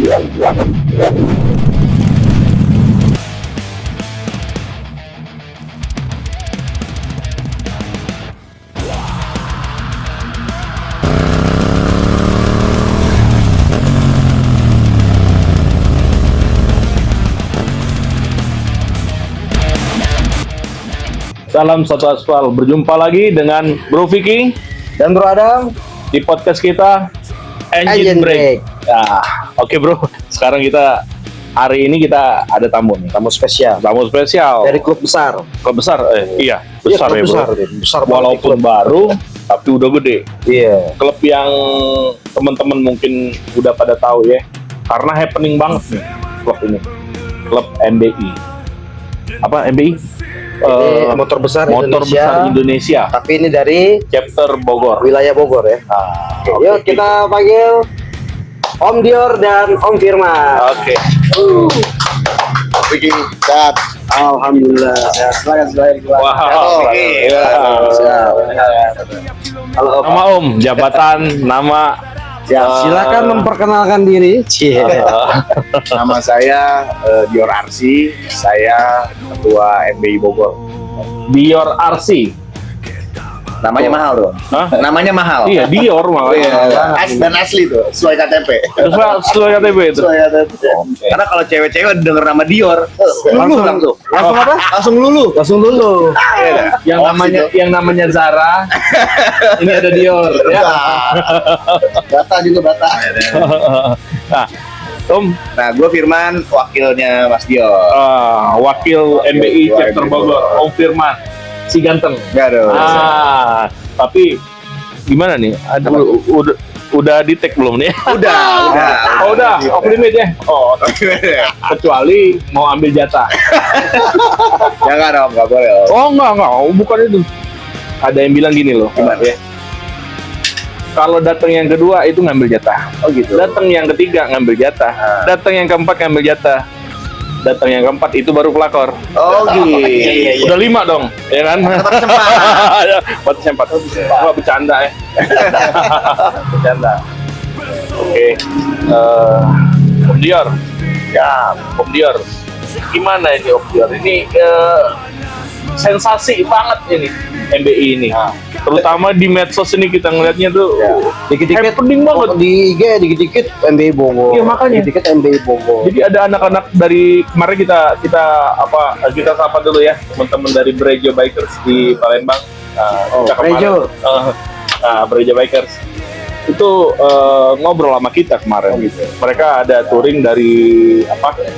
Salam satu aspal, berjumpa lagi dengan Bro Vicky Dan Bro Adam di podcast kita Engine Break. Nah, oke bro, sekarang hari ini kita ada tamu nih. tamu spesial Dari dari klub besar. klub besar, iya besar Iya, ya klub bro. besar Walaupun baru, tapi udah gede. Iya. Klub yang teman-teman mungkin udah pada tahu ya, karena happening banget nih klub ini. Klub MBI. Apa MBI? Ini motor besar Indonesia. Tapi ini dari Chapter Bogor. wilayah Bogor ya. Yuk kita panggil Om Dior dan Om Firman. Oke. Vicky, sehat. Alhamdulillah. Sehat. Silakan. Wow. Halo Om. Nama Om, jabatan, nama. Silakan memperkenalkan diri. Nama saya Dior Arsi, saya Ketua MBI Bogor. Dior RC. Namanya mahal dong. Hah? Namanya mahal. Iya, Dior Oh, iya. malah. Dan asli tuh, sesuai KTP. Sesuai KTP itu. Sesuai KTP. Karena kalau cewek-cewek denger nama Dior, luluh langsung. Langsung apa? Langsung luluh. Langsung dulu. Yang namanya Zara. Ini ada Dior. Ya. Bata juga Bata. Nah, Om, Nah, gue Firman, wakilnya Mas Dior. wakil MBI Chapter Bogor, Om Firman, si ganteng. Enggak dong. Tapi gimana nih? Udah di tag belum nih? Udah. Off limit ya. Oh, kecuali mau ambil jatah. Jangan dong, nggak boleh. Om. Oh enggak, bukan itu. Ada yang bilang gini loh. Gimana? Ya. Kalau datang yang kedua itu ngambil jatah. Oh gitu. Datang yang ketiga ngambil jatah. Datang yang keempat ngambil jatah. Datang yang keempat itu baru pelakor. Oh gitu. Iya. Udah 5 dong, ya kan? Batas 4. Wah, bercanda ya. Bercanda. Oke. Om Dior. Ya, Om Dior. Gimana ini Om Dior? Ini sensasi banget ini MBI ini. Terutama di medsos ini kita ngelihatnya tuh Dikit-dikit happening banget. di IG dikit-dikit MBI Bogor. Iya, makanya. Dikit-dikit MBI Bogor. Jadi ada anak-anak dari kemarin kita sapa dulu ya, teman-teman dari Brejo Bikers di Palembang. Kita kemarin, Brejo. Brejo Bikers itu ngobrol sama kita kemarin. Gitu. Mereka ada touring dari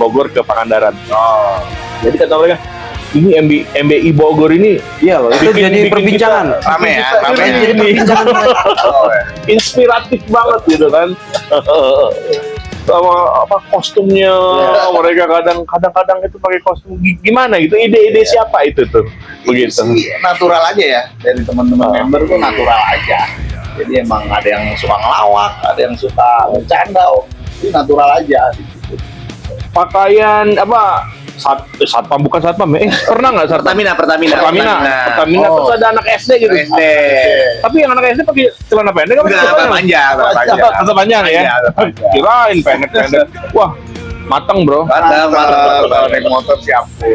Bogor ke Pangandaran. Jadi kata mereka, ini MBI Bogor ini Iya loh, itu jadi perbincangan. Rame ya, rame. Jadi perbincangan. Inspiratif banget gitu kan. Sama kostumnya, mereka kadang-kadang itu pakai kostum gimana gitu, ide-ide siapa itu tuh begitu. Natural aja ya, dari teman-teman member tuh natural aja. Jadi emang ada yang suka ngelawak, ada yang suka bercanda, itu natural aja. Pakaian satpam bukan satpam ya? Pernah nggak satpam? Pertamina. Terus ada anak SD gitu. SD. Tapi yang anak SD pakai celana pendek apa? Enggak, panjang. Tetap panjang ya. Kirain pendek. Wah, matang bro. Kalau naik motor siap pun.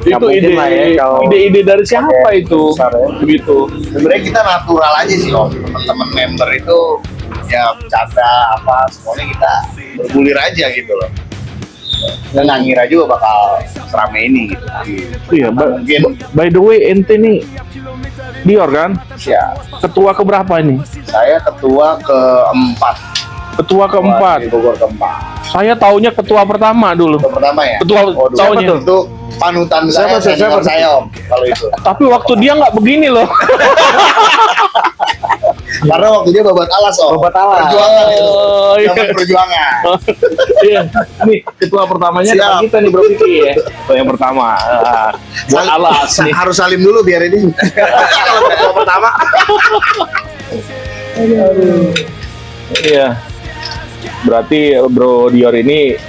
Itu ide dari siapa itu? Begitu. Sebenarnya kita natural aja sih loh. Teman-teman member itu ya bercanda semuanya kita bergulir aja gitu loh. Dan nggak ngira juga bakal serame ini gitu. Iya, by the way ente nih Dior kan? Ya, Ketua keberapa ini? saya ketua keempat. Ketua keempat. Di Bogor keempat. Saya taunya ketua pertama dulu. Yang pertama ya. Ketua taunya. Itu panutan saya, senior saya Om. Kalau itu. Tapi waktu dia nggak begini loh. Karena waktu dia babat alas Om. Babat alas. Perjuangan itu. Oh, iya. Zaman perjuangan. Iya. Nih ketua pertamanya Siap. kita nih Bro Vicky ya. Ketua yang pertama. Buat alas nih. Harus salim dulu biar ini. Kalau ketua pertama. Iya. Berarti Bro Dior ini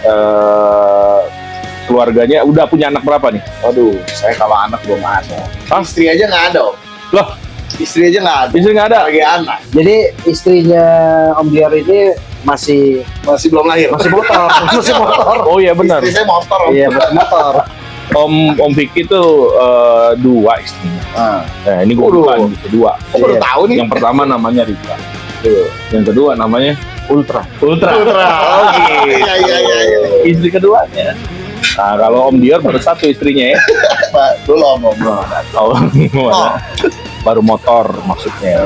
keluarganya udah punya anak berapa nih? Waduh, saya kalau anak belum ada. Hah? Istri aja nggak ada Om. Loh, Istri aja nggak ada. istri nggak ada? Lagi anak. Jadi istrinya Om Dior ini masih belum lahir. masih motor, masih motor. Oh iya benar. Istri saya motor. Om. Iya, masih motor. Om Vicky tuh 2 istrinya. Nah ini gue bukan bisa 2. Aku baru Iya. tahu nih. Yang pertama namanya Rika. Yang kedua namanya Ultra. Ultra. Oh iya. Istri keduanya. Nah kalau Om Dior baru 1 istrinya ya. Pak, belum om. Oh, gimana? Baru motor maksudnya.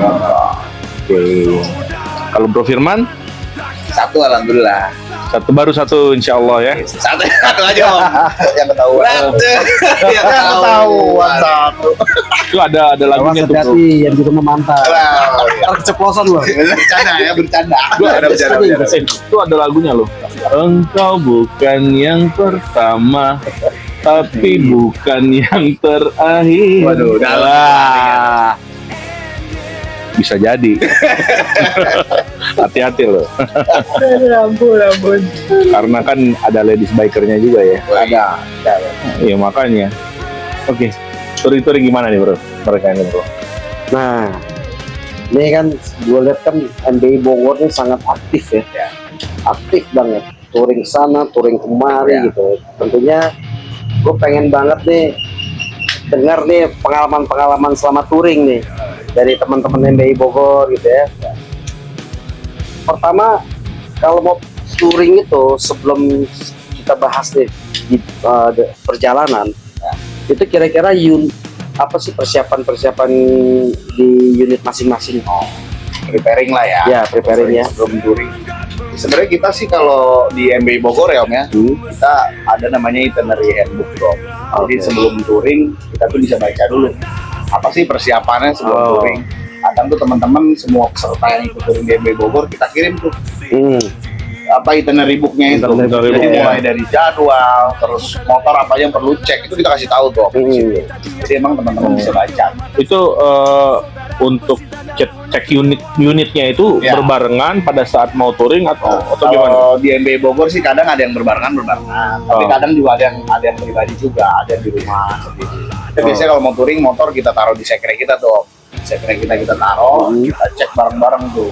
Oke. Kalau Bro Firman Satu alhamdulillah. baru satu insya Allah ya. Satu aja om. Yang ketahuan. Yang ketahuan satu. Itu ada Awas lagunya tuh. Bro. hati yang juga memantau. Ntar keceplosan loh. Bercanda ya, bercanda. Gua ada Bercanda. itu ada lagunya loh. Engkau bukan yang pertama, tapi bukan yang terakhir. Waduh, dalam. Wah. Bisa jadi. Hati-hati loh. Ampun. Karena kan ada ladies bikernya juga ya. Ada. Iya makanya. Oke. Touring gimana nih bro? Mereka ini bro. Nah, ini kan gue lihat kan MBI Bogor ini sangat aktif ya. Aktif banget. Touring sana, touring kemari Ya. gitu. Tentunya gue pengen banget nih dengar nih pengalaman-pengalaman selama touring nih dari teman-teman MBI Bogor gitu ya. Pertama, kalau mau touring itu sebelum kita bahas nih di perjalanan, itu kira-kira apa sih persiapan di unit masing-masing? Preparing lah ya. Ya, preparing ya. Sebelum touring. Sebenarnya kita sih kalau di MBI Bogor ya om ya, kita ada namanya itinerary handbook bro. Jadi Oke. sebelum touring kita tuh bisa baca dulu apa sih persiapannya sebelum Oh. touring. Kadang tuh teman-teman semua peserta yang ikut touring di MBI Bogor kita kirim tuh Hmm. apa itinerary booknya itu. Itinerary Jadi book, ya. mulai dari jadwal, terus motor apa aja yang perlu cek itu kita kasih tahu tuh. Om, di situ. Jadi emang teman-teman bisa baca. Itu untuk cek unitnya itu Ya. berbarengan pada saat mau touring atau gimana? Kalau di MBI Bogor sih kadang ada yang berbarengan, tapi Oh. kadang juga ada yang pribadi juga, ada yang di rumah sendiri. Tapi biasanya kalau mau touring motor kita taruh di sekre kita tuh, sekre kita taruh, kita cek bareng-bareng tuh.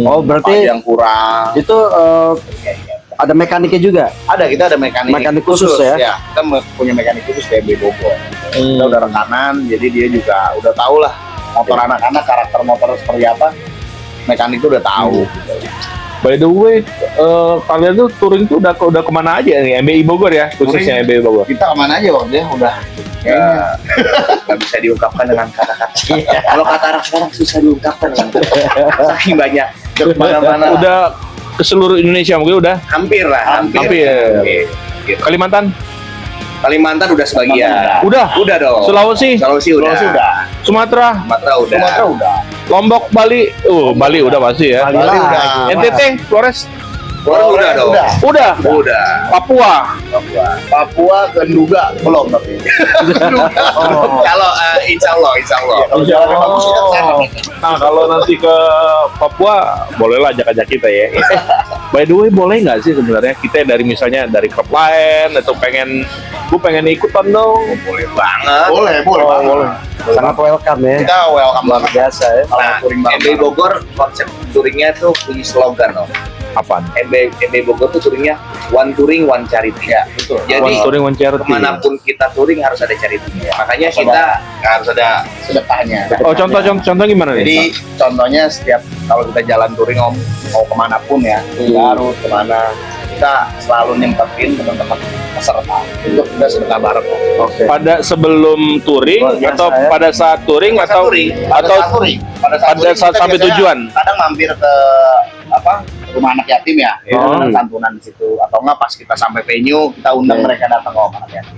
Oh, Apa berarti yang kurang? itu ada mekaniknya juga. Kita ada mekanik, Mekanik khusus ya? Kita punya mekanik khusus di MBI Bogor. Kita udah rekanan, jadi dia juga udah tahu lah motor anak-anak karakter motor seperti apa. Mekanik itu udah tahu. By the way, kalian tuh touring tuh udah kemana aja nih? MBI Bogor ya, khususnya MBI Bogor. Kita kemana aja waktu ya udah nggak bisa diungkapkan dengan kata-kata. Kalau kata anak sekarang susah diungkapkan dengan kata-kata. Saking banyak ke mana-mana. Udah ke seluruh Indonesia mungkin udah. Hampir lah, Hampir. Gitu. Kalimantan? Kalimantan udah sebagian. Udah. Udah dong. Sulawesi? Sulawesi udah. Sumatera? Sumatera udah. Lombok, Bali? Bali udah pasti ya. Bali Bali lah. udah. NTT, Flores? Udah dong. Udah. Udah. Papua? Papua ke Nduga belum tapi. Kalau insya Allah. Kalau jalan bagus kita ke sana. Nah kalau nanti ke Papua bolehlah ajak kita ya. By the way boleh nggak sih sebenarnya kita dari misalnya dari klub lain atau gue pengen ikutan dong. Boleh banget. Boleh boleh. Sangat welcome ya. Kita welcome Luar banget. biasa ya. Nah, MBI Bogor konsep touringnya tuh punya slogan loh. Apaan? MBI Bogor tuh touringnya one touring one charity ya. Betul. Jadi One touring one charity. kemanapun kita touring harus ada charity. Makanya kita harus ada sedekahnya. Oh contoh gimana nih? Jadi contohnya setiap kalau kita jalan touring mau kemanapun ya, Garut kemana, kita selalu nyempetin teman-teman peserta untuk kita sedekah bareng. Oke. pada sebelum touring Luar biasa, atau ya. pada saat touring atau pada saat touring saat kita sampai biasanya tujuan? kadang mampir ke rumah anak yatim ya, Oh. santunan di situ atau enggak pas kita sampai venue kita undang mereka datang ke rumah anak yatim.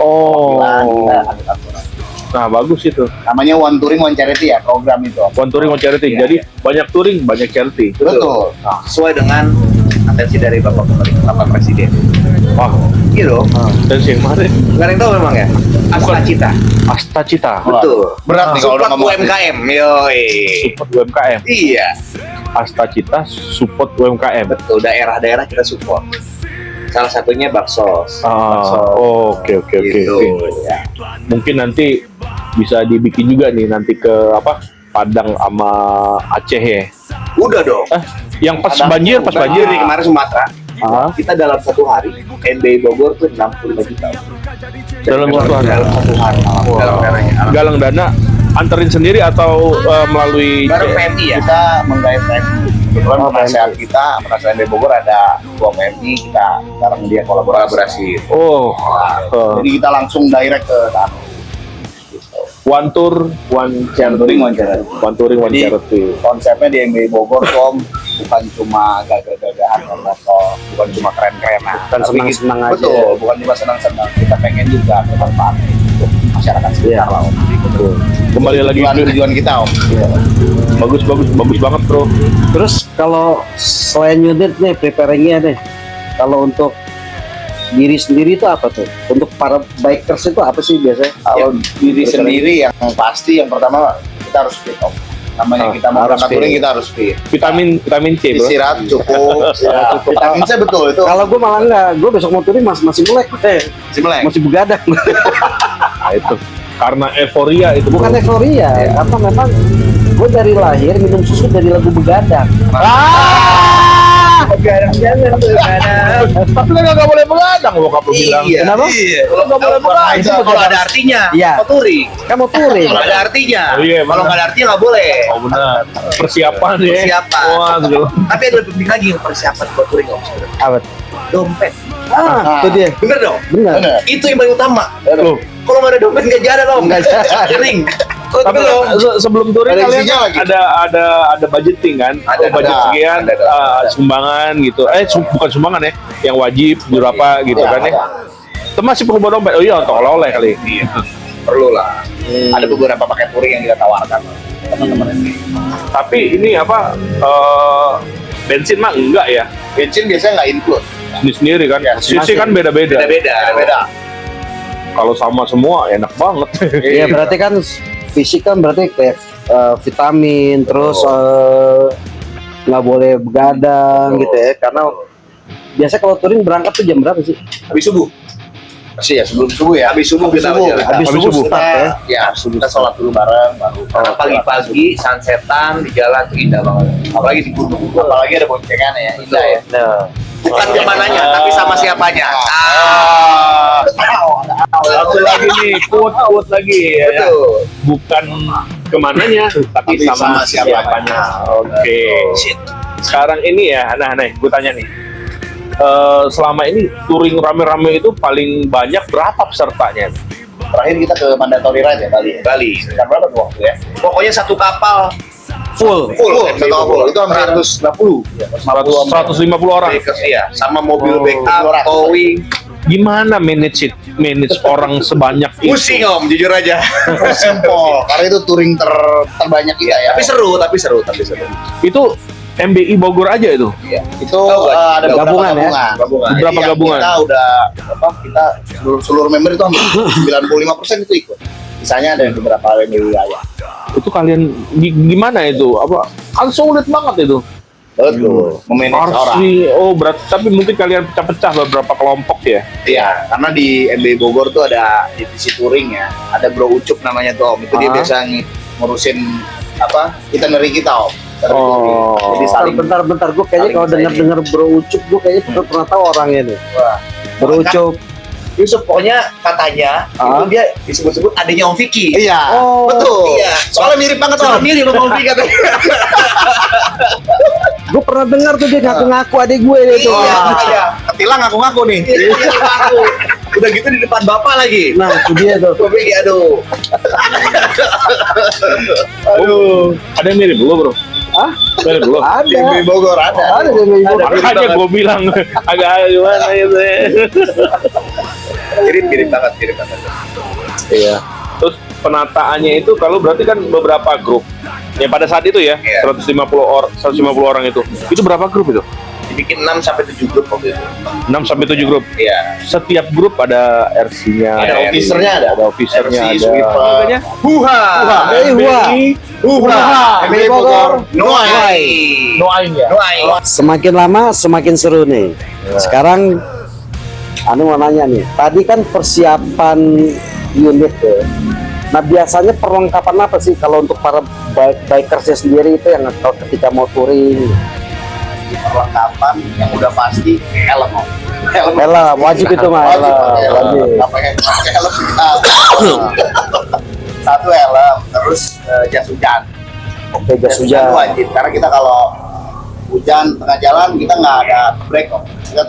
Oh. Kita ada santunan. Nah bagus itu. Namanya one touring one charity ya program itu. One touring one charity. Iya, Jadi banyak touring banyak charity. Betul. Nah, sesuai dengan atensi dari Bapak Presiden. Wah, Gitu. dan yang kemarin Nggak ada yang tahu memang ya? Asta Cita. Asta Cita. Betul. Berat nih kalau Support ngomong. UMKM. Yoi. Support UMKM. Iya. Asta Cita support UMKM. Betul. Daerah-daerah kita support. Salah satunya Baksos. Oke. Gitu. Ya. Mungkin nanti bisa dibikin juga nih nanti ke Padang sama Aceh ya. Udah dong. Yang pas Ada banjir nih kemarin Sumatera. Ah. Kita dalam satu hari MBI Bogor tuh 65 juta. dalam satu hari. Dalam satu hari. Dalam dananya. Galang dana anterin sendiri atau melalui Baru PMI ya. Kita menggait PMI. Kebetulan penasehat kita, penasehat MBI Bogor ada 2 PMI, kita bareng dia kolaborasi. Oh, Jadi kita langsung direct ke tanah. one tour, one charity. One touring, one Jadi charity. konsepnya di MBI Bogor tuh bukan cuma gagah-gagahan motor, bukan cuma keren-kerenan, Bukan tapi senang-senang aja. Betul, bukan cuma senang-senang. Kita pengen juga bermanfaat untuk masyarakat sekitar lah, Om. Betul. Kembali lagi ke Tujuan kita, Om. bagus banget bro. Terus kalau selain unit nih preparingnya nih, kalau untuk diri sendiri itu apa tuh? Untuk para bikers itu apa sih biasanya? Kalau diri sendiri yang pasti yang pertama kita harus fit, Om. Namanya kita mau harus berangkat fit. touring kita harus fit. Vitamin C bro. Istirahat cukup, ya, vitamin C betul itu. Kalau gue malah enggak, gue besok mau touring masih melek, Si Melek. masih begadang. Nah, itu karena euforia itu Bukan bro. euforia, karena memang gue dari lahir minum susu dari lagu begadang. Jangan begadang. Tapi kan nggak boleh begadang bokap lu bilang. Kenapa? Iya. Kalau nggak boleh begadang. Itu kalau ada artinya, Iya. mau touring. Kan mau touring. Kalau ada artinya. Oh, iya, Kalau benar. nggak ada artinya nggak boleh. Oh benar. Persiapan ya. Persiapan. Wah, tuh. Tapi ada lebih penting lagi yang persiapan buat touring, Om. Apa? Dompet. Itu dia. Bener dong? Benar. Itu yang paling utama. Loh, Kalau nggak ada dompet nggak jalan, Om. Nggak jalan. Touring. Kalau tapi belum. sebelum touring Ada kalian isinya kan lagi. ada budgeting kan? Ada, Oh, budget ada. sekian, Ada. sumbangan gitu. Bukan sumbangan ya, yang wajib berapa gitu Iya, kan ya. ada. Itu masih perlu bawa dompet. Oh iya, untuk oleh-oleh kali. Iya. Perlu lah. Ada beberapa paket touring yang kita tawarkan teman-teman ini. Tapi ini apa? Bensin mah enggak ya? Bensin biasanya nggak include. Sendiri kan. Ya, Sisi kan beda-beda. Beda-beda. Kalau sama semua enak banget. Iya berarti kan fisik kan berarti kayak vitamin, terus nggak boleh begadang gitu ya, karena biasa kalau touring berangkat tuh jam berapa sih? Habis subuh. Masih ya sebelum subuh ya. Habis subuh kita jalan. Habis subuh start ya. Ya, kita sholat dulu bareng baru. Karena pagi-pagi sunsetan di jalan tuh indah banget. Apalagi di gunung. Apalagi ada boncengan ya, indah ya. Nah, Bukan kemananya, tapi sama siapanya. Satu lagi nih, quote lagi ya. Betul. Bukan kemananya, tapi sama siapanya. Oke. Sekarang ini ya, nah nih, gue tanya nih. Selama ini touring rame-rame itu paling banyak berapa pesertanya? Terakhir kita ke mandatory ride ya Bali. Sekitar berapa tuh waktu ya? Pokoknya satu kapal full. satu kapal itu hampir 150 ya, 150 orang. Iya, sama mobil backup, towing. Gimana manage orang sebanyak itu? Pusing Om, jujur aja. Pusing Pol, karena itu touring terbanyak kita ya. Tapi seru. Itu MBI Bogor aja itu. Iya. Itu ada gabungan ya? Gabungan. Beberapa Jadi yang gabungan. Kita udah kita seluruh member itu hampir 95% itu ikut. Misalnya ada beberapa yang di wilayah. Itu kalian gimana itu? Apa? Kan sulit banget itu. Betul. Memanage Harus orang. berarti tapi mungkin kalian pecah-pecah beberapa kelompok ya. Iya, karena di MBI Bogor tuh ada divisi touring ya. Ada Bro Ucup namanya tuh Om. Itu dia biasa ngurusin itinerary kita Om. Oh. Jadi saling Bentar, gue kayaknya saling kalau bisa dengar Bro Ucup, gue kayaknya pernah tahu orangnya nih. Bro Ucup. Yusuf pokoknya katanya itu dia disebut-sebut adanya Om Vicky. Iya. Oh, Betul. Iya. Soalnya mirip banget Om. Mirip sama Om Vicky katanya. gue pernah dengar tuh dia ngaku-ngaku adik gue itu. Iya. Ketilang ngaku-ngaku nih. Iya, ngaku. Udah gitu di depan bapak lagi. Nah, itu dia tuh. Om Vicky aduh. Aduh, ada yang mirip lu, Bro? Hah? Mirip lu? Di MBI Bogor ada. Ada di MBI Bogor. Makanya gue bilang agak gimana itu ya. Mirip banget. Iya. Terus penataannya itu kalau berarti kan beberapa grup. Ya pada saat itu ya, Iya. 150 orang itu. Itu berapa grup itu? Dibikin 6 sampai 7 grup waktu itu. 6 sampai 7 grup. Iya. Setiap grup ada RC-nya, Ada officernya ada. officernya, RC, ada. sweeper. Makanya, Huha. Huha. MBI Bogor. Noai. Noain ya. Noai. Semakin lama semakin seru nih. Sekarang mau nanya nih. Tadi kan persiapan unit ya. Nah biasanya perlengkapan apa sih kalau untuk para bikersnya sendiri itu yang ketika mau touring? perlengkapan yang udah pasti helm. Helm wajib itu mah. Wajib pakai helm. Wajib. Nggak pakai helm kita. Satu helm, terus jas hujan. Oke, jas Itu hujan. wajib karena kita kalau hujan tengah jalan kita nggak ada break kok. Kita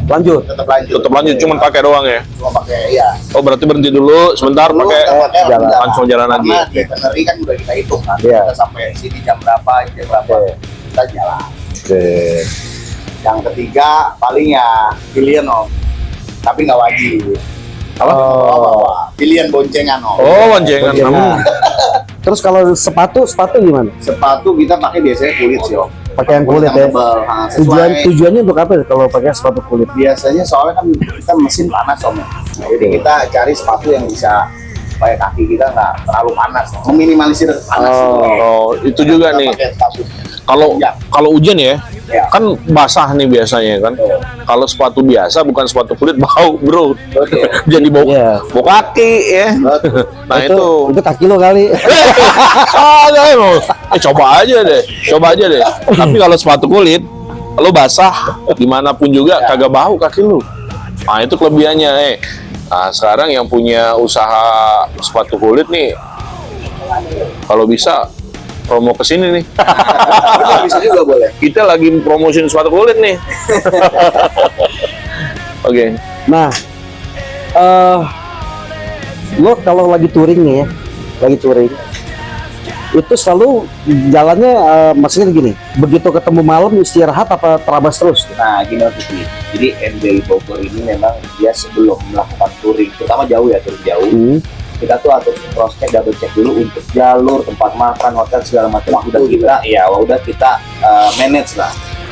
Lanjut. tetap lanjut. Tetap lanjut, cuman pakai doang ya. Cuma pakai ya. Oh berarti berhenti dulu sebentar Dulu pakai kita pakai jalan. helm, langsung jalan lagi. Karena di itinerary kan udah kita hitung kan. Iya. Kita sampai sini jam berapa, kita jalan. Oke. Yang ketiga paling ya pilihan om, tapi nggak wajib. Apa? Bawa pilihan boncengan om. Oh boncengan. Boncengan. Terus kalau sepatu gimana? Sepatu kita pakai biasanya kulit sih om. Pakai yang kulit ya. tebal. Nah, sesuai Tujuannya untuk apa kalau pakai sepatu kulit? biasanya soalnya kan kita mesin panas om. Nah, jadi kita cari sepatu yang bisa supaya kaki kita nggak terlalu panas, meminimalisir panas. Oh itu juga Kita nih. pakai sepatu. Kalau hujan ya, Ya. kan basah nih biasanya kan. Kalau sepatu biasa bukan sepatu kulit bau bro. Betul. Jadi bau, Iya. bau kaki ya. Betul. Nah itu. Itu kaki lo kali. Coba aja deh. Tapi kalau sepatu kulit, lo basah dimanapun juga kagak bau kaki lo. Nah itu kelebihannya. Nah sekarang yang punya usaha sepatu kulit nih, kalau bisa promo ke sini nih. Bisa juga boleh. Kita lagi promosiin sepatu kulit nih. Oke. Nah, lo kalau lagi touring nih ya, itu selalu jalannya maksudnya gini, begitu ketemu malam istirahat apa terabas terus? Nah, gini Mas Fikri. Jadi MBI Bogor ini memang dia sebelum melakukan touring, terutama jauh ya, touring jauh, kita tuh atur cross check, double check dulu untuk jalur, tempat makan, hotel segala macam. Udah kita manage lah.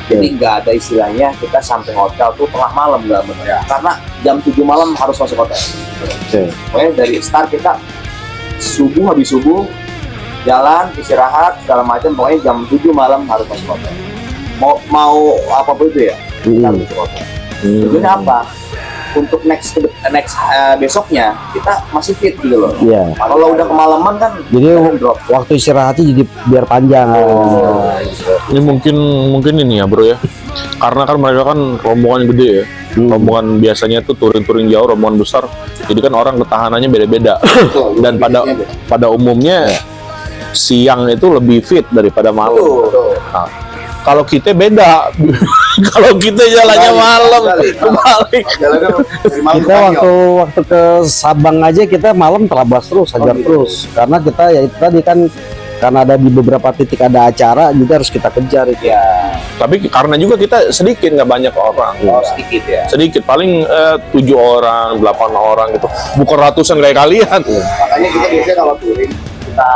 Jadi nggak ada istilahnya kita sampai hotel tuh tengah malam, nggak benar. Karena jam 7 malam harus masuk hotel. Pokoknya dari start kita habis subuh jalan, istirahat segala macam, pokoknya jam 7 malam harus masuk hotel. Mau apapun itu ya, kita harus masuk hotel. Tujuannya apa? Untuk next besoknya kita masih fit gitu loh. Iya. Kalau udah kemalaman kan Jadi drop. waktu istirahatnya jadi biar panjang. Ini mungkin ini ya bro ya. Karena kan mereka kan rombongan gede ya. Rombongan biasanya tuh touring jauh, rombongan besar. Jadi kan orang ketahanannya beda-beda. Dan pada umumnya siang itu lebih fit daripada malam. Nah, kalau kita beda. Kalau kita jalannya malam, kebalik. Kita waktu ke Sabang aja kita malam terabas terus, hajar terus. Karena kita ya itu tadi kan karena ada di beberapa titik ada acara, juga harus kita kejar itu. Ya, Tapi karena juga kita sedikit, nggak banyak orang. sedikit ya. Sedikit, paling 7 orang, 8 orang gitu. Bukan ratusan kayak kalian. Makanya kita biasanya kalau touring kita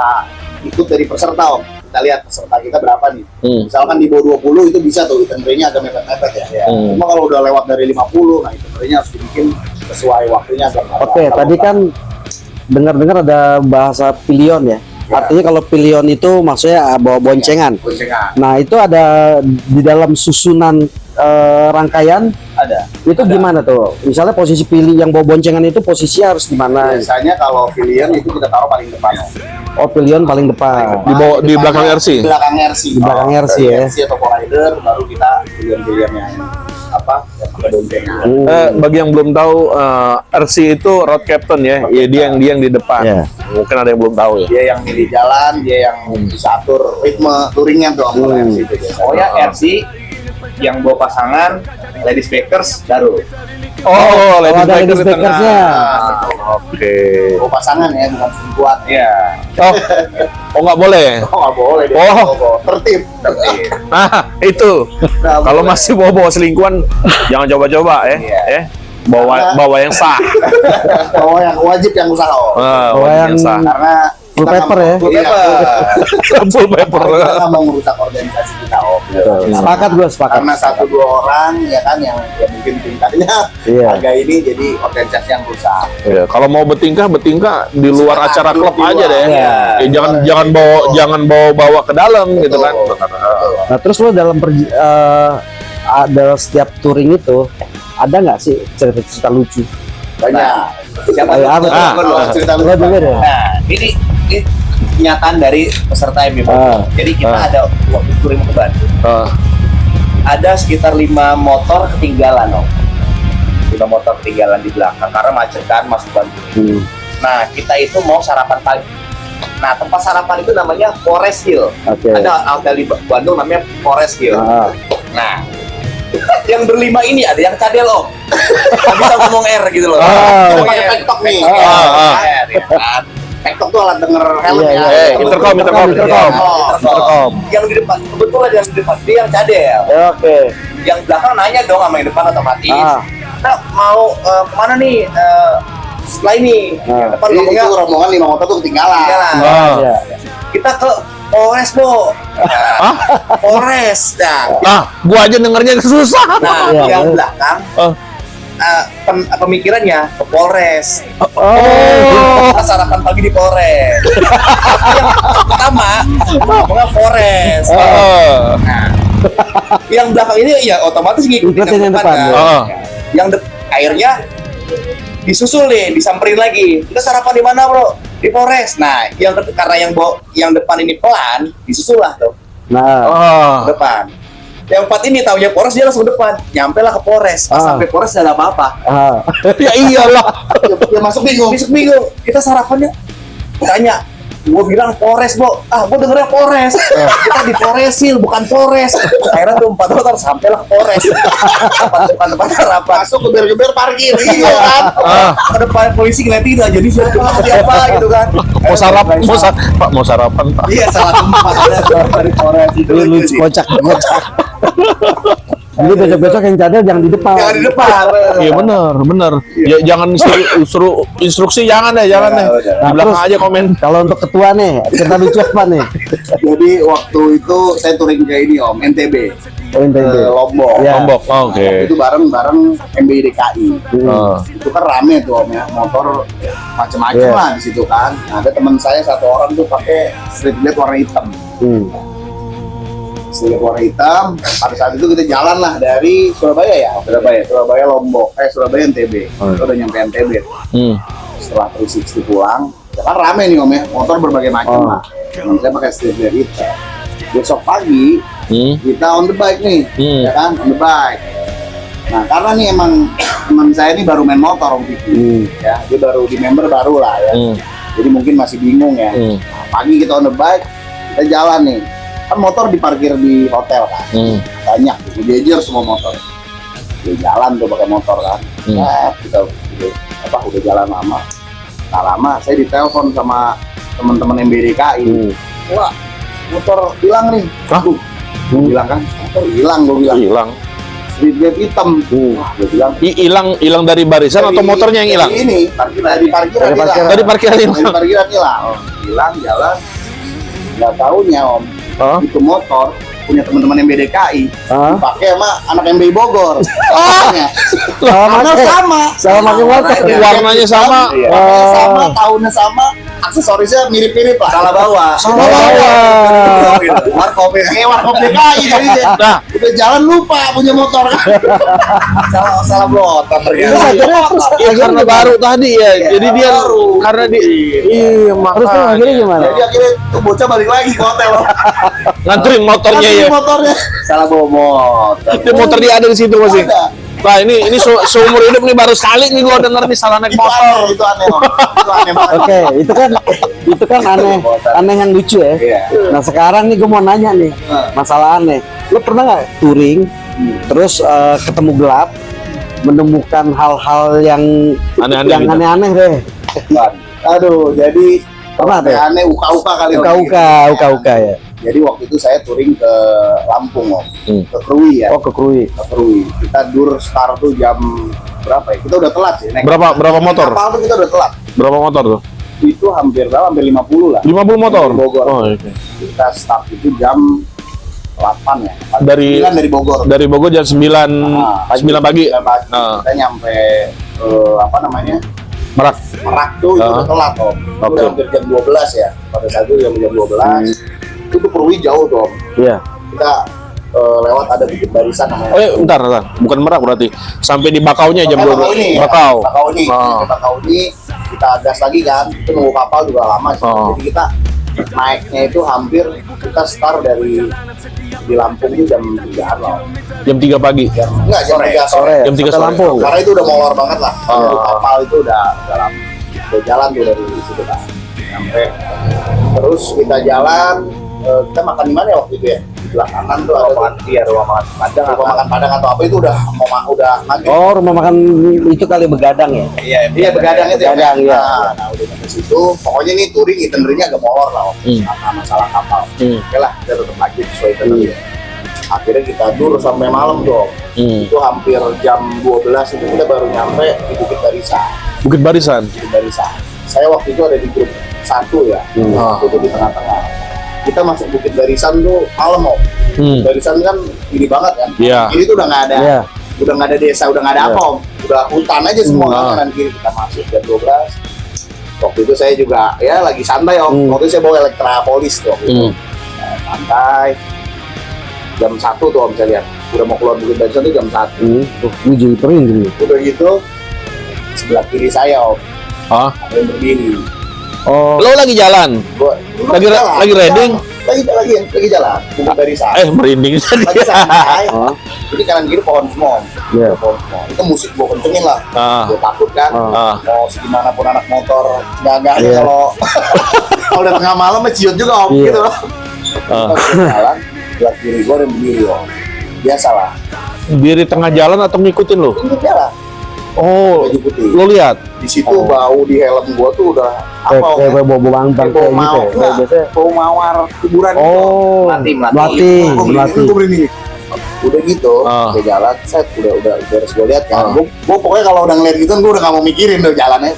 ikut dari peserta om. Kita lihat peserta kita berapa nih. Misalkan di bawah 20 itu bisa tuh itinerary-nya agak mepet-mepet ya. Cuma kalau udah lewat dari 50, nah itinerary-nya harus dibikin sesuai waktunya. Oke, tadi kan dengar-dengar ada bahasa pilion ya. Artinya kalau pilion itu maksudnya bawa boncengan. Boncengan. Nah, itu ada di dalam susunan rangkaian Ada. itu gimana tuh? Misalnya posisi pilih yang bawa boncengan itu posisinya harus di mana? Biasanya kalau pilihan itu kita taruh paling depan. Oh, pilion paling depan. Di belakang RC? Di belakang RC. Di belakang RC ya. RC atau rider baru kita pilihan yang apa? Yang pakai boncengan. Bagi yang belum tahu, RC itu road captain ya. Ya dia yang di depan. Iya. Mungkin ada yang belum tahu ya. Dia yang milih jalan, dia yang bisa atur ritme touringnya tuh om. RC itu biasanya. Oh ya RC yang bawa pasangan ladies bakers baru. Oh, ada ladies ladies baker di tengah. bakersnya. Oke. Bawa pasangan ya, bukan selingkuhan. Iya. Oh nggak boleh. Oh nggak boleh. Dia Oh. bawa. Tertib. Nah, itu. Nggak Kalau boleh. masih bawa selingkuhan, jangan coba-coba ya. Iya. Bawa yang sah. Bawa yang wajib yang usaha om. Bawa Wajib yang sah. Karena Full kita paper nggak- ya? Full paper. Full paper. Kita nggak mau merusak organisasi kita om. Sepakat gue sepakat. Karena 1-2 orang ya kan yang mungkin tingkatnya Iya. agak ini jadi organisasi yang rusak. Ya, kalau mau bertingkah di luar Silakan, acara dulu klub di aja luar. deh. Iya. Jangan bawa ke dalam gitu kan. Nah, terus lo dalam ada setiap touring itu ada nggak sih cerita-cerita lucu? Banyak. Siapa Ayo, apa tuh? tuh? Lo cerita lu. Lo dulu deh. Nah, ini kenyataan dari peserta MB Bogor. Ah. Jadi kita ada waktu touring ke Bandung. ada sekitar 5 motor ketinggalan Om. 5 motor ketinggalan di belakang karena macet kan masuk Bandung. Nah kita itu mau sarapan pagi. Nah tempat sarapan itu namanya Forest Hill. Ada hotel di Bandung namanya Forest Hill. Nah yang berlima ini ada yang cadel Om. Nggak bisa ngomong R gitu loh. Kita pakai TikTok nih. TikTok tuh alat denger helm ya. Intercom. Yang di depan kebetulan yang di depan dia yang cadel. Oke. Yang belakang nanya dong sama yang depan otomatis. Kita mau kemana nih? Setelah ini. Yang depan ngomongnya itu rombongan 5 motor tuh ketinggalan. Kita ke Polres Bo. Polres. Gua aja dengernya susah. Nah, yang belakang pemikirannya ke Polres. Kita sarapan pagi di Polres. Yang pertama ngomongnya Polres. Nah, yang belakang ini ya otomatis ngikutin yang depan. Yang akhirnya disusul nih, disamperin lagi. Kita sarapan di mana bro? Di Polres. Nah, karena yang depan ini pelan, disusul lah tuh. Ke depan. Yang 4 ini taunya Polres, dia langsung depan. Nyampe lah ke Polres. Pas sampai Polres nggak ada apa-apa. Ya iyalah. Dia masuk bingung. Kita sarapannya tanya. Gue bilang Polres, Bo. Gue dengernya Polres. Kita di Forest Hill, bukan Polres. Akhirnya tuh 4 motor sampailah ke Polres. Tempat sarapan. Masuk geber-geber parkir. Iya kan? Ke depan polisi ngeliatin aja. Jadi siapa gitu kan. Mau sarapan Pak. Iya, salah tempat. Dari Polres itu. Lucu, kocak. Jadi besok-besok yang cadel jangan di depan. Jangan di depan. Iya benar. Ya jangan suruh instruksi jangan deh. Di belakang aja komen. Kalau untuk ketua nih, cerita lucu apa nih? Jadi waktu itu saya touring ke ini Om, NTB. Lombok. Ya. Lombok. Oke. Itu bareng MBI DKI. Itu kan rame tuh Om ya, motor macam-macam lah di situ kan. Nah, ada teman saya 1 orang tuh pakai street blade warna hitam. Street warna hitam. Pada saat itu kita jalan lah dari Surabaya Lombok, Surabaya NTB. Kita udah nyampe NTB. Setelah 360 pulang, ya kan rame nih Om ya, motor berbagai macam lah. Teman saya pakai street blade hitam. Besok pagi kita on the bike nih, ya kan, on the bike. Nah karena nih emang teman saya ini baru main motor Om Vicky, ya dia baru di member baru lah ya. Jadi mungkin masih bingung ya. Nah, pagi kita on the bike, kita jalan nih. Kan motor diparkir di hotel kan, banyak, jejer semua motor. Dia jalan tuh pakai motor kan. Kita udah jalan lama. Tak lama saya ditelepon sama teman-teman MBDKI. Wah, motor hilang nih. Gue bilang kan, motor hilang, Hilang. Street blade hitam. Wah, gue bilang Hilang dari barisan atau motornya yang hilang? Ini dari parkiran hilang. Dari parkiran hilang. Hilang jalan. Nggak taunya Om, itu motor punya teman-teman MBDKI dipakai sama anak MBI Bogor. Sama motor. Warnanya sama. Sama, tahunnya sama, aksesorisnya mirip-mirip lah. Salah bawa. Warkop DKI jadi Nah, udah jalan lupa punya motor kan. salah blotor karena baru tadi ya. Jadi dia karena Terus tuh akhirnya gimana? Jadi akhirnya tuh bocah balik lagi ke hotel. nganterin motornya ya. Motornya. salah bawa motor. Dia motor dia ada di situ masih. Nah ini seumur hidup nih baru sekali nih gua denger nih salah naik motor. Itu aneh Om. Itu aneh banget. Oke, itu kan aneh yang lucu ya. Nah sekarang nih gue mau nanya nih, masalah aneh. Lo pernah nggak touring, terus ketemu gelap, menemukan hal-hal yang aneh-aneh deh? Aduh, jadi Pernah deh. aneh uka-uka kali. Uka-uka ya. Jadi waktu itu saya touring ke Lampung Om, ke Krui ya. Oh ke Krui. Ke Krui. Kita start tuh jam berapa ya? Kita udah telat sih. Berapa motor? Kapal tuh kita udah telat. Berapa motor tuh? Itu hampir 50 lah. 50 motor. Bogor. Oh, okay. Kita start itu jam 8 ya. Dari Bogor. Dari Bogor jam 9 pagi. 9 pagi. Kita nyampe Merak. Merak tuh itu udah telat Om. Udah hampir jam 12 ya. Pada saat itu jam 12. Itu Krui jauh tuh Om. Iya. Kita lewat ada Bukit Barisan namanya. Oh iya, bentar. Bukan Merak berarti. Sampai di Bakaunya jam 12. Bakau ini kita gas lagi kan. Itu nunggu kapal juga lama sih. Jadi kita naiknya itu hampir kita start dari di Lampung itu jam 3-an loh. Jam 3 pagi. Enggak, jam 3 sore. Jam 3 sampai sore. Lampung. Karena itu udah molor banget lah. Dari kapal itu udah jalan tuh dari situ kan. Sampai terus kita jalan, kita makan di mana ya waktu itu ya? Di sebelah kanan tuh ada rumah makan Padang, atau apa itu udah maghrib. Oh, rumah makan itu kali Begadang ya? Iya begadang itu ya. Begadang, iya. Nah, udah sampai situ, pokoknya nih touring itinerary-nya agak molor lah karena masalah kapal. Oke lah, kita tetap lagi sesuai itinerary. Akhirnya kita tur sampai malam dong. Itu hampir jam 12 itu kita baru nyampe di Bukit Barisan. Bukit Barisan. Saya waktu itu ada di grup 1 ya. Waktu itu di tengah-tengah. Kita masuk Bukit Barisan tuh malam Om. Barisan kan ini banget kan. Iya. Ini tuh udah nggak ada. Iya. Udah nggak ada desa, udah nggak ada apa Om. Udah hutan aja semua kanan kiri. Kita masuk jam 12. Waktu itu saya juga ya lagi santai Om. Waktu itu saya bawa Elektra Polis tuh. Santai. Jam 1 tuh Om saya lihat. Udah mau keluar Bukit Barisan tuh jam 1. Ini jadi keren gini. Udah gitu sebelah kiri saya Om. Hah? Ada yang berdiri. Oh, Lo lagi jalan? Lagi riding? Lagi jalan. Bukit Barisan. Merinding tadi. Lagi santai. Jadi kanan kiri pohon semua. Iya. Pohon semua. Itu musik gue kencengin lah. Gue takut kan. Mau segimana pun anak motor gak Iya. kalau kalau udah tengah malam ciut juga Om. Iya. Gitu loh. Jalan. Sebelah kiri gue ada yang berdiri Om. Biasalah. Diri tengah jalan atau ngikutin lo? Ini jalan. Oh, Baju putih. lo lihat? Di situ bau di helm gue tuh udah apa Om? kayak bau bang Kayak kayak bau gitu ya? Biasanya. bau mawar kuburan. Oh, Melati. Gue berhenti. Udah gitu, gue jalan, set udah harus gue lihat kan. Gue pokoknya kalau udah ngeliat gitu, gue udah gak mau mikirin tuh jalannya.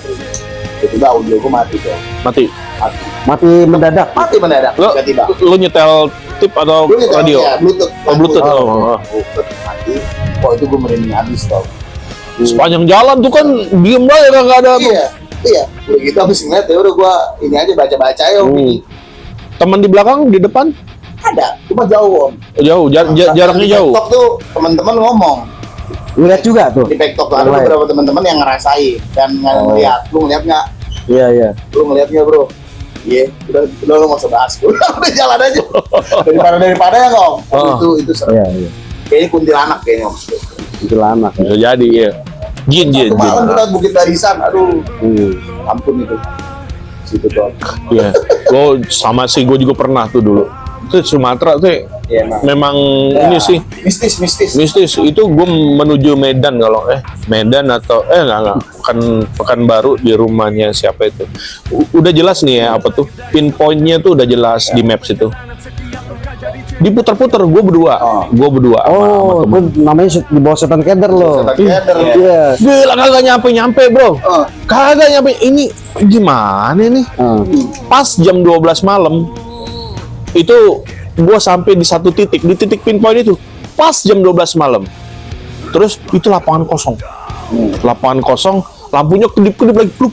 Tiba-tiba audio gue mati tuh. Mati mendadak. Mati mendadak. Lo, Tiba-tiba. lo nyetel tip atau Gue nyetel, radio? ya, Bluetooth. Bluetooth. Bluetooth mati. Itu gue merinding habis tau. Sepanjang jalan tuh kan diem aja nggak ada tuh. Iya. Udah gitu habis ngeliat ya udah gue ini aja baca-baca ya. Teman di belakang, di depan? Ada, cuma jauh Om. Jauh, jaraknya jauh. Di TikTok tuh teman-teman ngomong. Ngeliat juga tuh. Di TikTok tuh ada Online. beberapa teman-teman yang ngerasain dan ngeliat. Lu ngeliat nggak? Iya. Lu ngeliat nggak bro? Iya, udah lu nggak usah bahas. Udah jalan aja. daripada ya Om. Itu serem. Iya. Kayaknya kuntilanak kayaknya Om. Itu lama kan. Bisa jadi ya. Jin. Satu malam kita Bukit Barisan, aduh, ampun itu. Situ tuh. Iya. Gue sama sih, gue juga pernah tuh dulu. Itu Sumatera tuh Iya, memang Ya, ini sih mistis. Itu gue menuju Medan kalau Medan atau enggak Pekanbaru di rumahnya siapa itu. Udah jelas nih ya apa tuh pinpointnya tuh udah jelas di maps itu. Diputar-putar gue berdua Oh, itu namanya di bawah setan keder loh. Iya. Gila kagak nyampe bro. Kagak nyampe. Ini gimana nih? Pas jam 12 malam itu gue sampai di satu titik, di titik pinpoint itu pas jam 12 malam. Terus itu lapangan kosong. Lampunya kedip-kedip lagi plup.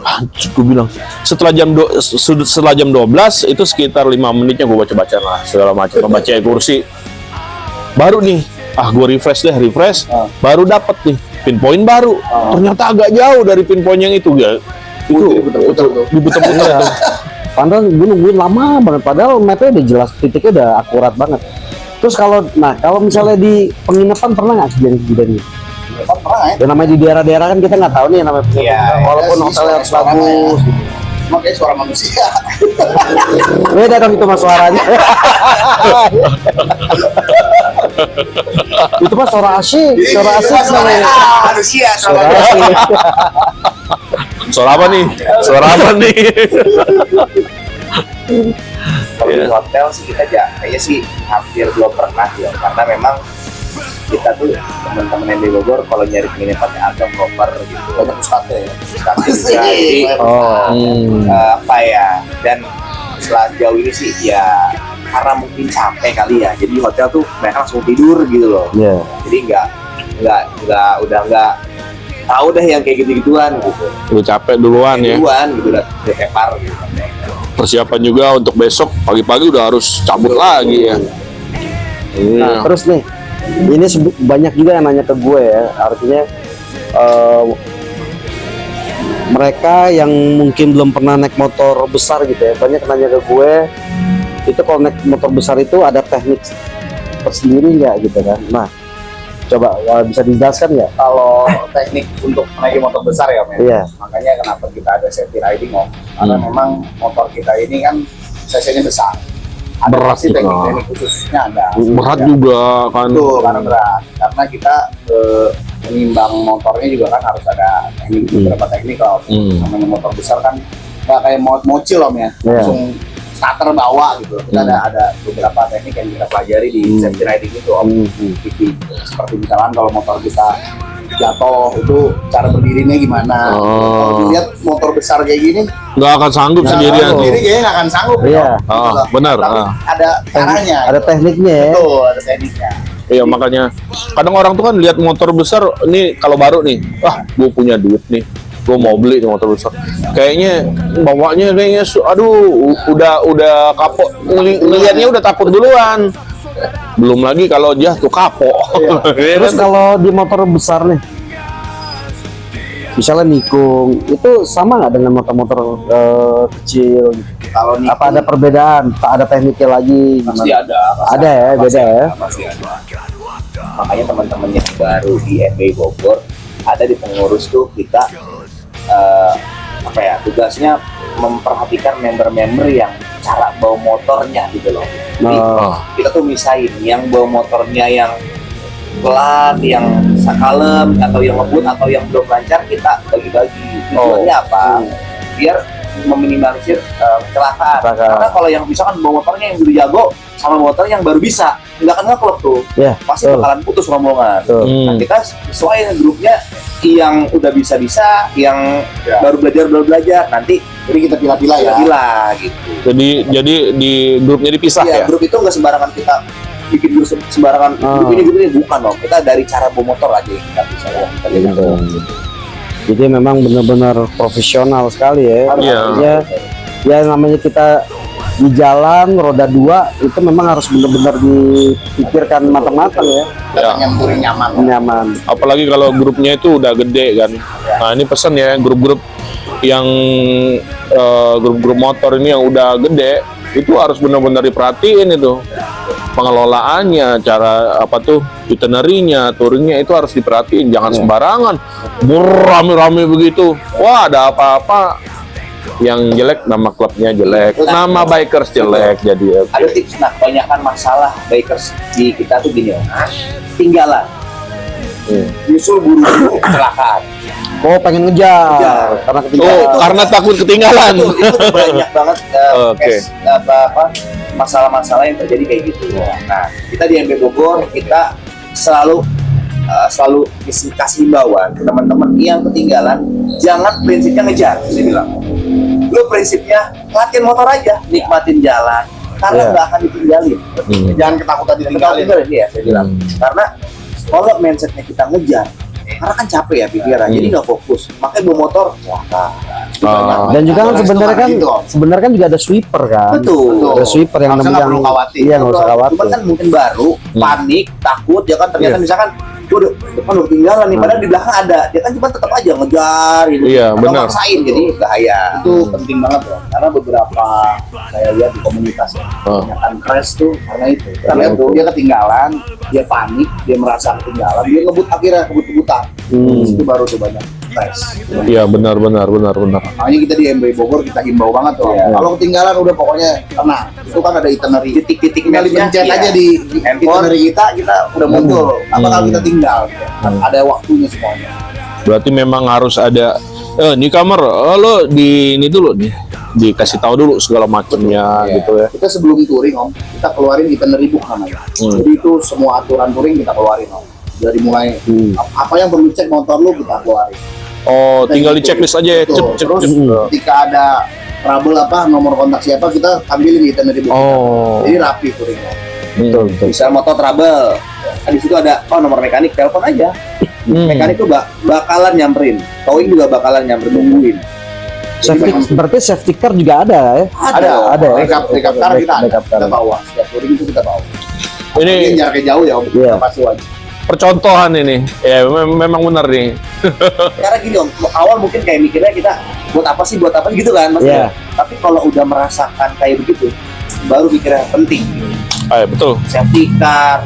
Anjir, gue bilang setelah jam 12 itu sekitar 5 menitnya gue baca lah segala macam, baca kursi. Baru nih, gue refresh, baru dapet nih pinpoint baru. Ternyata agak jauh dari pinpoint yang itu ya. Itu diputar-putar. Padahal gue nungguin lama banget. Padahal mapnya udah jelas, titiknya udah akurat banget. Terus kalau misalnya di penginapan pernah nggak kejadian ini? Pernah ya? Dan namanya di daerah-daerah kan kita nggak tahu nih namanya penginapan. Walaupun hotelnya harus bagus. Cuma kayak suara manusia. Beda dong itu mas suaranya. Itu mah suara asyik namanya. Manusia. Suara asyik. Suara apa nih? Kalau di hotel sih kita kayaknya sih hampir belum pernah ya, karena memang kita tuh teman-teman yang di Bogor kalau nyari penginapan atau proper gitu Banyak ustadznya ya. juga, jadi apa ya, dan setelah jauh ini sih ya karena mungkin capek kali ya, jadi hotel tuh mereka langsung tidur gitu loh. Iya. Jadi udah nggak tahu deh yang kayak gitu-gituan gitu. Udah capek duluan ya. Gitu udah kepar gitu. Persiapan juga untuk besok pagi-pagi udah harus cabut lagi ya. Nah, terus nih, ini banyak juga yang nanya ke gue ya, artinya mereka yang mungkin belum pernah naik motor besar gitu ya, banyak nanya ke gue, itu kalau naik motor besar itu ada teknik tersendiri nggak gitu kan? Nah, coba bisa dijelaskan nggak? Kalau teknik untuk menaiki motor besar ya, Om. Iya. Makanya kenapa kita ada safety riding, Om. Karena memang motor kita ini kan cc-nya besar. Ada Berat pasti juga. teknik-teknik khususnya ada. Berat Ya. juga kan. Betul, karena berat. Karena kita menimbang motornya juga kan harus ada teknik, beberapa teknik kalau namanya motor besar kan nggak kayak mocil, Om ya. Iya. Langsung starter bawa gitu. Kita ada beberapa teknik yang kita pelajari di safety riding itu, Om. Seperti misalkan kalau motor kita jatuh itu cara berdirinya gimana. Kalau dilihat motor besar kayak gini Nggak akan sanggup sendirian. sendiri kayaknya nggak akan sanggup. Iya. Gitu Ah, loh. benar, Tapi ah. ada caranya. Ada tekniknya ya. Betul, ada tekniknya. Iya, makanya kadang orang tuh kan lihat motor besar nih, kalau baru nih, wah gue punya duit nih, gue mau beli nih motor besar. Kayaknya bawanya kayaknya, udah kapok, ngelihatnya udah takut duluan. Belum lagi kalau jatuh kapok. Iya Terus kan? kalau di motor besar nih, misalnya nikung, itu sama nggak dengan motor-motor kecil? Kalau nikung, Apa ada perbedaan? Tak ada tekniknya lagi? Pasti Gimana? ada. Ada ya, beda ya. Pasti ada. Makanya teman-teman yang baru di MBI Bogor ada di pengurus tuh kita tugasnya memperhatikan member-member yang cara bawa motornya gitu loh. Jadi kita tuh misahin yang bawa motornya yang pelan, yang sakalem, atau yang ngebut, atau yang belum lancar, kita bagi-bagi. Tujuannya apa? Biar meminimalisir kecelakaan. Karena kalau yang misalkan bawa motornya yang udah jago sama motor yang baru bisa, nggak akan ngeklop tuh. Ya, Pasti betul. bakalan putus rombongan. Betul. Nah, kita sesuai grupnya yang udah bisa-bisa, yang baru belajar, nanti jadi kita pilih-pilih ya. gila gitu. Jadi di grupnya dipisah Iya, ya. grup itu nggak sembarangan kita bikin grup sembarangan grup ini bukan dong. Kita dari cara bawa motor aja yang kita bisa ya. Kita lihat. Jadi memang benar-benar profesional sekali ya. Iya. Artinya, ya namanya kita di jalan roda 2 itu memang harus benar-benar dipikirkan matang-matang ya. Ya. Nyampurin nyaman. Nyaman. Apalagi kalau grupnya itu udah gede kan. Nah ini pesan ya, grup-grup yang grup-grup motor ini yang udah gede itu harus benar-benar diperhatiin itu pengelolaannya, cara apa tuh itinerary-nya, touringnya itu harus diperhatiin, jangan sembarangan rame-rame begitu. Wah ada apa-apa yang jelek, nama klubnya jelek, nama bikers jelek, jadi Ada tips, nah kebanyakan masalah bikers di kita tuh gini, tinggalan, nyusul buru-buru kecelakaan. Oh pengen ngejar Ngejar. karena ketinggalan. karena takut ketinggalan. Itu banyak banget Oke. masalah-masalah yang terjadi kayak gitu. Nah, kita di MB Bogor kita selalu kasih himbauan ke teman-teman yang ketinggalan, jangan prinsipnya ngejar, saya bilang. Lu prinsipnya latihan motor aja, nikmatin jalan, karena nggak akan ditinggalin. Jangan ketakutan ditinggalin. Ya, saya bilang. Karena kalau mindsetnya kita ngejar, karena kan capek ya pikiran, jadi nggak fokus. Makanya bawa motor, Dan juga kan Resto sebenarnya kan juga ada sweeper kan. betul. Ada sweeper yang Harusnya nggak perlu khawatir. Iya nggak usah khawatir. Cuman kan mungkin baru, panik, takut, ya kan ternyata misalkan udah depan udah ketinggalan nih, padahal di belakang ada, dia kan cuma tetap aja ngejar gitu. Iya, Atau benar. maksain, jadi bahaya. Itu penting banget loh. Karena beberapa saya lihat di komunitas ya, kebanyakan crash tuh karena itu. Karena itu dia ketinggalan, dia panik, dia merasa ketinggalan, dia ngebut akhirnya ngebut-ngebutan. Itu baru tuh banyak crash. Iya benar. Makanya kita di MBI Bogor kita himbau banget tuh. Kalau ketinggalan udah pokoknya tenang. Itu kan ada itinerary. Titik-titik Tinggal match-nya, dipencet iya. aja di Handphone. itinerary kita udah muncul. Apa kalau kita tinggal? Gitu. Ada waktunya semuanya. Berarti memang harus ada newcomer, lo di ini dulu nih, dikasih tahu dulu segala macamnya gitu ya. Kita sebelum touring Om, kita keluarin itinerary book namanya. Jadi itu semua aturan touring kita keluarin Om. Dari mulai apa yang perlu cek motor lu kita keluarin. Oh, tinggal di checklist aja ya. Betul. Terus ketika ada trouble apa nomor kontak siapa kita ambilin di itinerary book. Oh. Jadi rapi touringnya. Betul. Misal motor trouble, di situ ada nomor mekanik, telepon aja. Mekanik tuh bakalan nyamperin, towing juga bakalan nyamperin, nungguin. Berarti safety car juga ada ya? Ada ya? Backup car kita ada. Backup car. Kita bawa setiap touring itu kita bawa. Ini jaraknya jauh ya Om. Iya. Kita pasti wajib. percontohan ini. Ya memang benar nih. Karena gini Om, awal mungkin kayak mikirnya kita buat apa sih gitu kan, Mas. Iya. Tapi kalau udah merasakan kayak begitu, baru mikir yang penting. Betul. Safety car,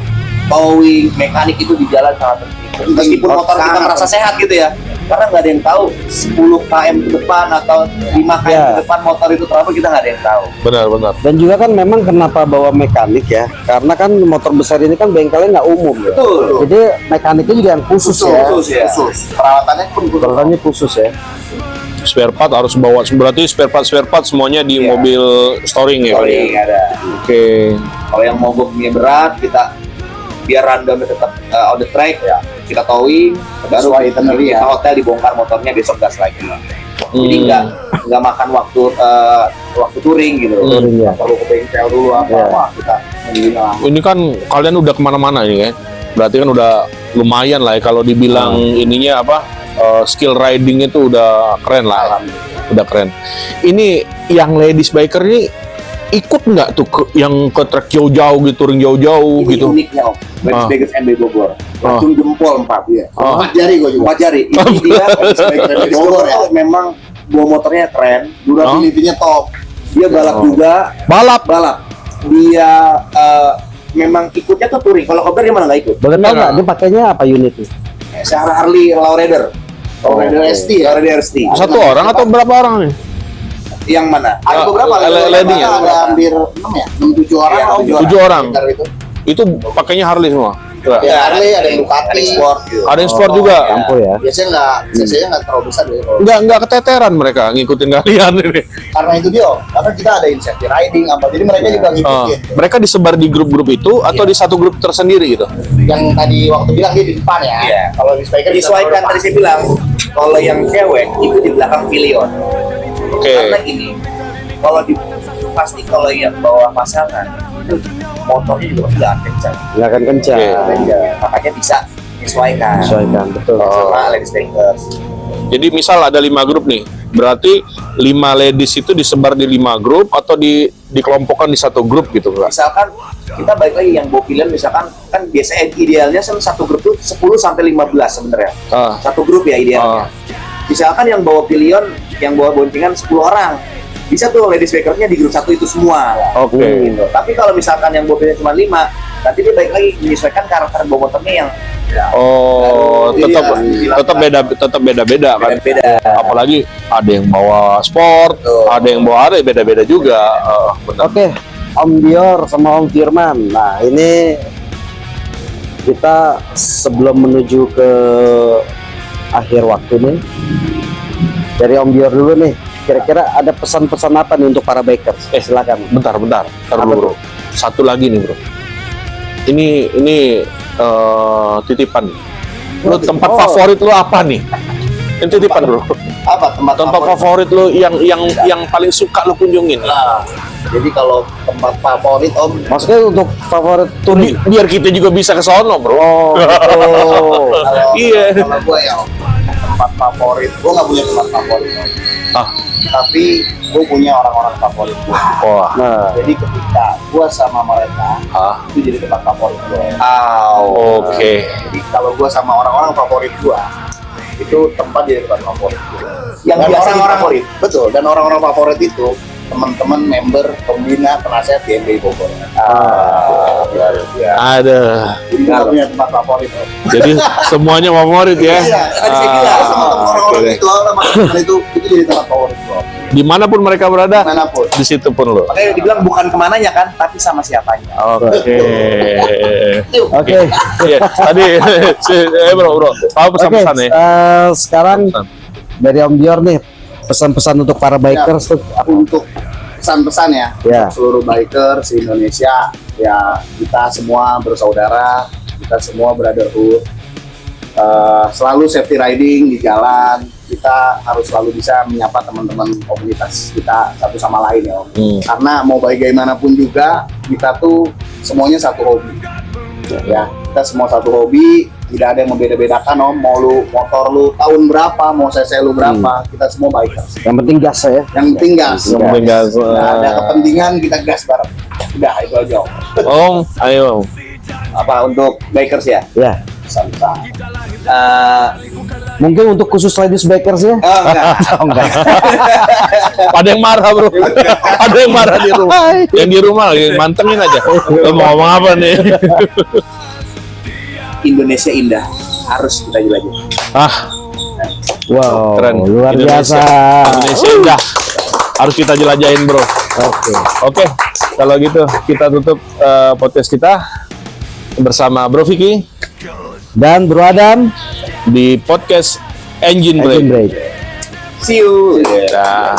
towing, mekanik itu di jalan sangat penting. Meskipun motor kita merasa sehat gitu ya, karena nggak ada yang tahu 10 km ke depan atau 5 km ke depan motor itu trouble, kita nggak ada yang tahu. Benar. Dan juga kan memang kenapa bawa mekanik ya, karena kan motor besar ini kan bengkelnya nggak umum ya. Betul. Jadi mekaniknya juga yang khusus ya. Khusus. Perawatannya pun khusus. Perawatannya khusus ya. Spare part harus bawa, berarti spare part semuanya di mobil storing ya. Storing ada. Oke. Kalau yang mogoknya berat, kita biar rundownnya tetap on the track ya, kita towing, baru itinerary kita ya. hotel dibongkar motornya, besok gas lagi. Jadi nggak makan waktu touring gitu. Touring ya. Perlu ke bengkel dulu apa kita Ini kan kalian udah kemana-mana ini kan? Berarti kan udah lumayan lah ya kalau dibilang ininya apa, skill riding itu udah keren lah. Udah keren. Ini yang ladies biker ini ikut nggak tuh yang ke trek jauh-jauh gitu, touring jauh-jauh Ini gitu? uniknya Om, Ladies Bikers MB Bogor. Langsung jempol 4 ya. 4 jari gue juga. 4 jari. Ini dia Ladies Bogor ya. Memang bawa motornya keren, Durability-nya top. dia balap juga. Balap. Dia memang ikutnya tuh touring. Kalau Kober dia malah nggak ikut. Boleh tahu nggak dia pakainya apa unitnya? Secara Harley Lowrider. Lowrider ST ya. Lowrider ST. Satu orang atau berapa orang nih? Yang mana? Ada beberapa landing ya? Ada hampir 6 ya? 6-7 orang. Iya, 7 orang. Itu. Itu pakainya Harley semua? Ya, Harley, ada yang Ducati. Sport gitu. Ada yang sport juga? Ampuh ya. Biasanya nggak, CC-nya nggak terlalu besar deh. Nggak keteteran mereka ngikutin kalian ini. Karena itu dia, karena kita ada insentif riding apa, jadi mereka juga ngikutin. Mereka disebar di grup-grup itu atau di satu grup tersendiri gitu? Yang tadi waktu bilang dia di depan ya. Iya. Kalau di spiker Disesuaikan tadi saya bilang, kalau yang cewek itu di belakang pilion. Oke. Karena gini, kalau di pasti kalau yang bawa pasangan itu motornya juga nggak akan kencang. Nggak akan kencang. Ya, makanya bisa menyesuaikan Sesuaikan betul. sama ladies bikers. Jadi misal ada 5 grup nih, berarti 5 ladies itu disebar di 5 grup atau dikelompokkan di satu grup gitu nggak? Misalkan kita balik lagi yang bawa pilihan, misalkan kan biasanya idealnya satu grup tuh 10 sampai 15 sebenarnya. Satu grup ya idealnya. Misalkan yang bawa pilihan, yang bawa boncengan 10 orang. Bisa tuh ladies bikernya di grup satu itu semua. Oke. Gitu. Tapi kalau misalkan yang bawa pilihan cuma 5, nanti dia balik lagi menyesuaikan karakter bawa motornya yang Oh, tetap beda-beda kan. beda. Apalagi ada yang bawa sport, ada yang bawa beda-beda juga. Benar. Oke, Om Dior sama Om Firman. Nah, ini kita sebelum menuju ke akhir waktu nih, dari Om Dior dulu nih, kira-kira ada pesan-pesan apa nih untuk para bikers? Silakan. Bentar. Ntar dulu, bro. Satu lagi nih, bro. Ini titipan. Lu tempat favorit lu apa nih? Ini titipan, bro. Apa Tempat favorit lu yang paling suka lu kunjungin? Nah, jadi kalau tempat favorit Om, Maksudnya untuk favorit touring? Biar kita juga bisa ke sono, bro. Oh, Iya. kalau gue ya Om, tempat favorit, gue nggak punya tempat favorit Om. Tapi gue punya orang-orang favorit gue. Wah. nah, Jadi ketika gue sama mereka, itu jadi tempat favorit gue. Oke. Jadi kalau gue sama orang-orang favorit gue, itu tempat jadi tempat favorit gue. Yang Dan biasa orang-orang favorit. betul, dan orang-orang favorit itu teman-teman member pembina penasehat di MB Bogor. Ada. Jadi nggak punya tempat favorit. Om. Jadi semuanya favorit ya. Iya, tadi saya bilang sama orang-orang oke. itu, teman-teman itu jadi tempat favorit gua. Dimanapun mereka berada, Manapun. di situ pun lo. Makanya dibilang bukan kemananya kan, tapi sama siapanya. Oke. Oke. Iya, tadi bro, tahu Oke, pesan-pesan ya. sekarang Pesan. dari Om Dior nih, pesan-pesan untuk para bikers tuh apa? Untuk pesan-pesan ya, Ya. seluruh biker se Indonesia, ya kita semua bersaudara, kita semua brotherhood. Selalu safety riding di jalan, kita harus selalu bisa menyapa teman-teman komunitas kita satu sama lain ya Om. Karena mau bagaimanapun juga kita tuh semuanya satu hobi. Ya, kita semua satu hobi, tidak ada yang membeda-bedakan Om. Mau lu motor lu tahun berapa, mau cc lu berapa, kita semua bikers. Yang penting gas ya. Yang penting gas. Yang penting gas. Nggak ada kepentingan, kita gas bareng. Udah itu aja Om. Om, ayo. Apa untuk bikers ya? Ya. Pesan-pesan. Mungkin untuk khusus ladies bakers ya. Oh, enggak. Oh, enggak. Ada yang marah bro, ada yang marah di rumah. Yang di rumah lagi mantengin aja. Lo mau ngomong apa nih? Indonesia indah, harus kita jelajahi. Wow, Keren. luar Indonesia. biasa. Indonesia indah. Harus kita jelajahin bro. Oke, kalau gitu kita tutup podcast kita bersama Bro Vicky Dan Bro Adam, di podcast Engine Break. Engine Break. See you. Dah.